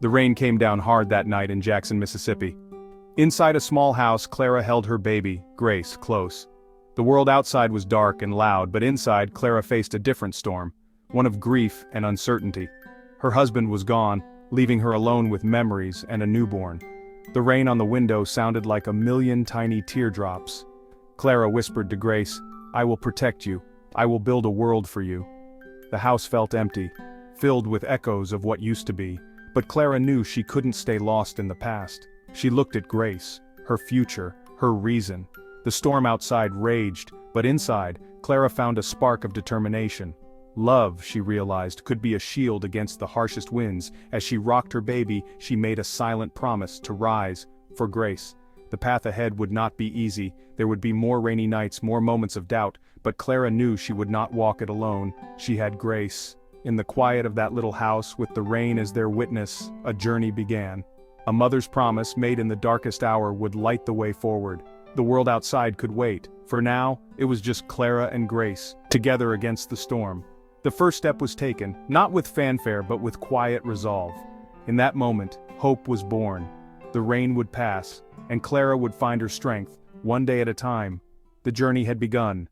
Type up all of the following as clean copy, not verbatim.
The rain came down hard that night in Jackson, Mississippi. Inside a small house, Clara held her baby, Grace, close. The world outside was dark and loud, but inside, Clara faced a different storm, one of grief and uncertainty. Her husband was gone, leaving her alone with memories and a newborn. The rain on the window sounded like a million tiny teardrops. Clara whispered to Grace, "I will protect you. I will build a world for you." The house felt empty, filled with echoes of what used to be, but Clara knew she couldn't stay lost in the past. She looked at Grace, her future, her reason. The storm outside raged, but inside, Clara found a spark of determination. Love, she realized, could be a shield against the harshest winds. As she rocked her baby, she made a silent promise to rise for Grace. The path ahead would not be easy, there would be more rainy nights, more moments of doubt, but Clara knew she would not walk it alone. She had Grace. In the quiet of that little house, with the rain as their witness, a journey began. A mother's promise made in the darkest hour would light the way forward. The world outside could wait. For now, it was just Clara and Grace, together against the storm. The first step was taken, not with fanfare but with quiet resolve. In that moment, hope was born. The rain would pass, and Clara would find her strength, one day at a time. The journey had begun.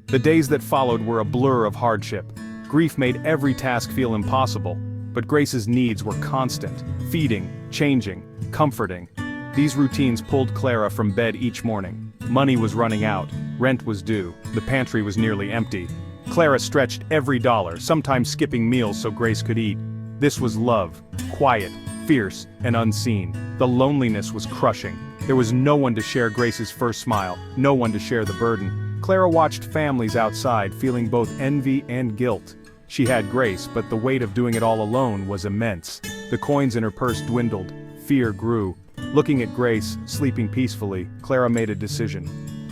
The days that followed were a blur of hardship. Grief made every task feel impossible, but Grace's needs were constant, feeding, changing, comforting. These routines pulled Clara from bed each morning. Money was running out, rent was due, the pantry was nearly empty. Clara stretched every dollar, sometimes skipping meals so Grace could eat. This was love, quiet, fierce, and unseen. The loneliness was crushing. There was no one to share Grace's first smile, no one to share the burden. Clara watched families outside, feeling both envy and guilt. She had Grace, but the weight of doing it all alone was immense. The coins in her purse dwindled, fear grew. Looking at Grace, sleeping peacefully, Clara made a decision.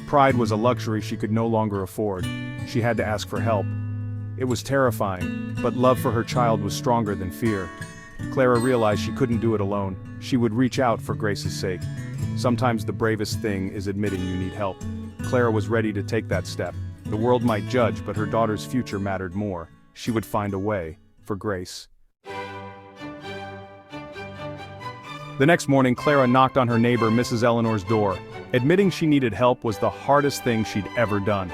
Pride was a luxury she could no longer afford. She had to ask for help. It was terrifying, but love for her child was stronger than fear. Clara realized she couldn't do it alone. She would reach out for Grace's sake. Sometimes the bravest thing is admitting you need help. Clara was ready to take that step. The world might judge, but her daughter's future mattered more. She would find a way, for Grace. The next morning, Clara knocked on her neighbor Mrs. Eleanor's door. Admitting she needed help was the hardest thing she'd ever done.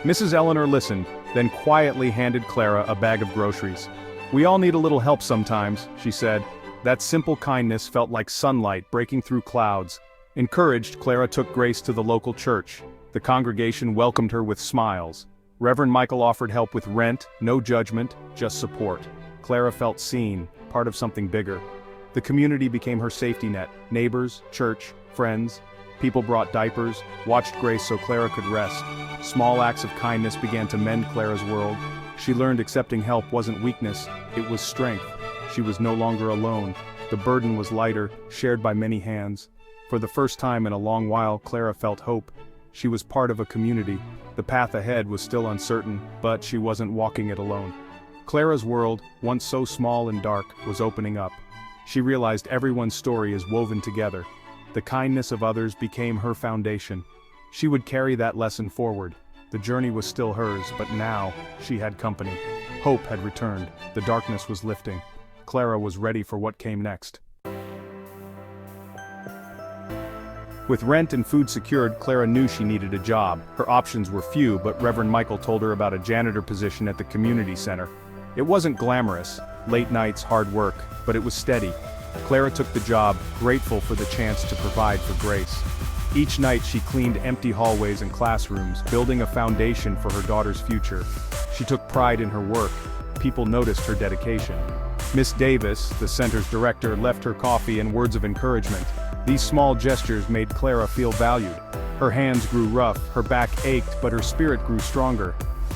Mrs. Eleanor listened, then quietly handed Clara a bag of groceries. "We all need a little help sometimes," she said. That simple kindness felt like sunlight breaking through clouds. Encouraged, Clara took Grace to the local church. The congregation welcomed her with smiles. Reverend Michael offered help with rent, no judgment, just support. Clara felt seen, part of something bigger. The community became her safety net. Neighbors, church, friends. People brought diapers, watched Grace so Clara could rest. Small acts of kindness began to mend Clara's world. She learned accepting help wasn't weakness, it was strength. She was no longer alone. The burden was lighter, shared by many hands. For the first time in a long while, Clara felt hope. She was part of a community. The path ahead was still uncertain, but she wasn't walking it alone. Clara's world, once so small and dark, was opening up. She realized everyone's story is woven together. The kindness of others became her foundation. She would carry that lesson forward. The journey was still hers, but now, she had company. Hope had returned. The darkness was lifting. Clara was ready for what came next. With rent and food secured, Clara knew she needed a job. Her options were few, but Reverend Michael told her about a janitor position at the community center. It wasn't glamorous, late nights, hard work, but it was steady. Clara took the job, grateful for the chance to provide for Grace. Each night she cleaned empty hallways and classrooms, building a foundation for her daughter's future. She took pride in her work. People noticed her dedication. Miss Davis, the center's director, left her coffee and words of encouragement. These small gestures made Clara feel valued. Her hands grew rough, her back ached, but her spirit grew stronger.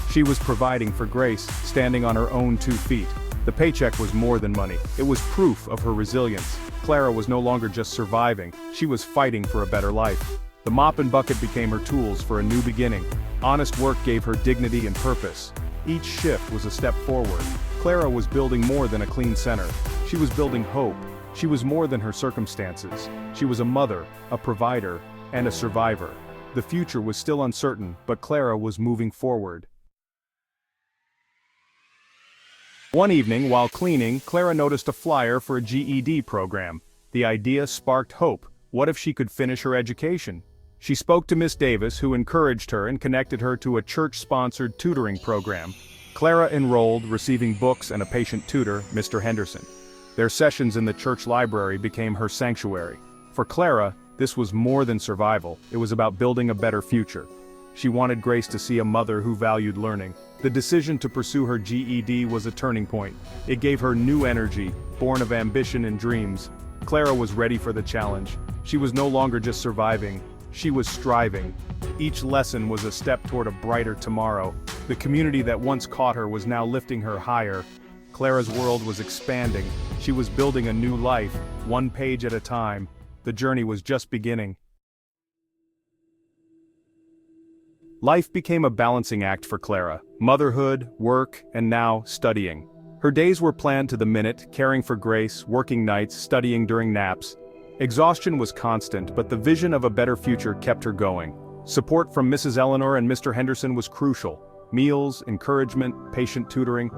She was providing for Grace, standing on her own 2 feet. The paycheck was more than money. It was proof of her resilience. Clara was no longer just surviving, she was fighting for a better life. The mop and bucket became her tools for a new beginning. Honest work gave her dignity and purpose. Each shift was a step forward. Clara was building more than a clean center. She was building hope. She was more than her circumstances. She was a mother, a provider, and a survivor. The future was still uncertain, but Clara was moving forward. One evening, while cleaning, Clara noticed a flyer for a GED program. The idea sparked hope. What if she could finish her education? She spoke to Miss Davis, who encouraged her and connected her to a church-sponsored tutoring program. Clara enrolled, receiving books and a patient tutor, Mr. Henderson. Their sessions in the church library became her sanctuary. For Clara, this was more than survival. It was about building a better future. She wanted Grace to see a mother who valued learning. The decision to pursue her GED was a turning point. It gave her new energy, born of ambition and dreams. Clara was ready for the challenge. She was no longer just surviving, she was striving. Each lesson was a step toward a brighter tomorrow. The community that once caught her was now lifting her higher. Clara's world was expanding. She was building a new life, one page at a time. The journey was just beginning. Life became a balancing act for Clara. Motherhood, work, and now studying. Her days were planned to the minute, caring for Grace, working nights, studying during naps. Exhaustion was constant, but the vision of a better future kept her going. Support from Mrs. Eleanor and Mr. Henderson was crucial. Meals, encouragement, patient tutoring.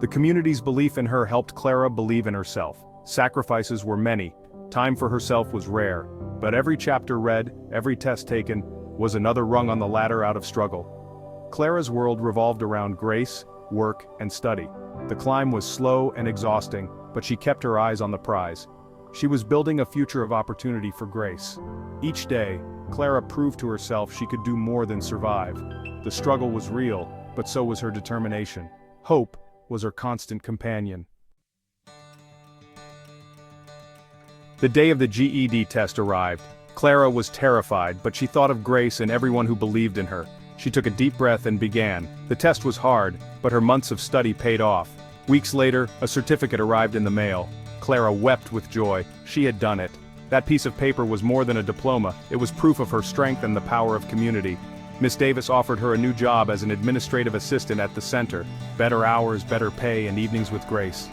The community's belief in her helped Clara believe in herself. Sacrifices were many. Time for herself was rare. But every chapter read, every test taken, was another rung on the ladder out of struggle. Clara's world revolved around Grace, work, and study. The climb was slow and exhausting, but she kept her eyes on the prize. She was building a future of opportunity for Grace. Each day, Clara proved to herself she could do more than survive. The struggle was real, but so was her determination. Hope was her constant companion. The day of the GED test arrived. Clara was terrified, but she thought of Grace and everyone who believed in her. She took a deep breath and began. The test was hard, but her months of study paid off. Weeks later, a certificate arrived in the mail. Clara wept with joy. She had done it. That piece of paper was more than a diploma. It was proof of her strength and the power of community. Miss Davis offered her a new job as an administrative assistant at the center. Better hours, better pay, and evenings with Grace.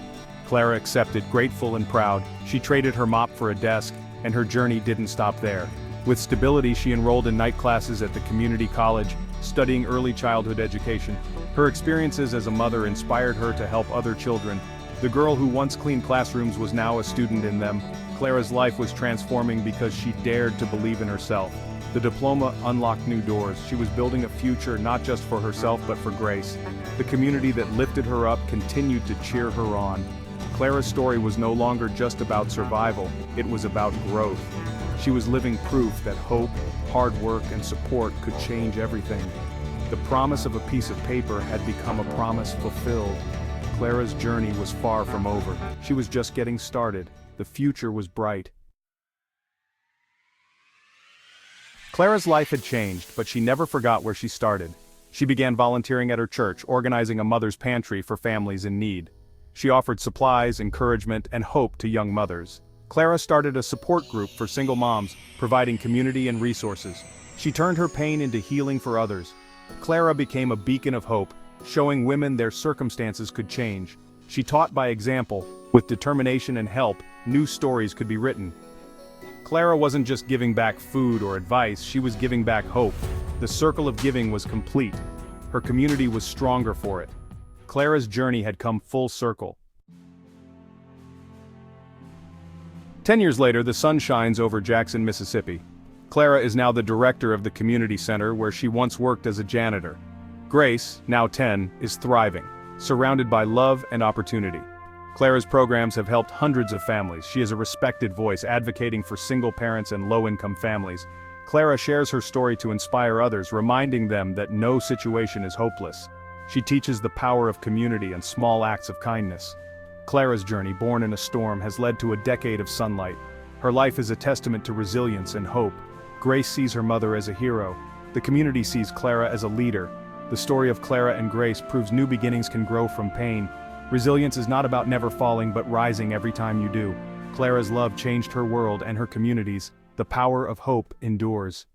Clara accepted, grateful and proud. She traded her mop for a desk, and her journey didn't stop there. With stability, she enrolled in night classes at the community college, studying early childhood education. Her experiences as a mother inspired her to help other children. The girl who once cleaned classrooms was now a student in them. Clara's life was transforming because she dared to believe in herself. The diploma unlocked new doors. She was building a future not just for herself but for Grace. The community that lifted her up continued to cheer her on. Clara's story was no longer just about survival, it was about growth. She was living proof that hope, hard work, and support could change everything. The promise of a piece of paper had become a promise fulfilled. Clara's journey was far from over. She was just getting started. The future was bright. Clara's life had changed, but she never forgot where she started. She began volunteering at her church, organizing a mother's pantry for families in need. She offered supplies, encouragement, and hope to young mothers. Clara started a support group for single moms, providing community and resources. She turned her pain into healing for others. Clara became a beacon of hope, showing women their circumstances could change. She taught by example. With determination and help, new stories could be written. Clara wasn't just giving back food or advice, she was giving back hope. The circle of giving was complete. Her community was stronger for it. Clara's journey had come full circle. 10 years later, the sun shines over Jackson, Mississippi. Clara is now the director of the community center where she once worked as a janitor. Grace, now 10, is thriving, surrounded by love and opportunity. Clara's programs have helped hundreds of families. She is a respected voice advocating for single parents and low-income families. Clara shares her story to inspire others, reminding them that no situation is hopeless. She teaches the power of community and small acts of kindness. Clara's journey, born in a storm, has led to a decade of sunlight. Her life is a testament to resilience and hope. Grace sees her mother as a hero. The community sees Clara as a leader. The story of Clara and Grace proves new beginnings can grow from pain. Resilience is not about never falling but rising every time you do. Clara's love changed her world and her communities. The power of hope endures.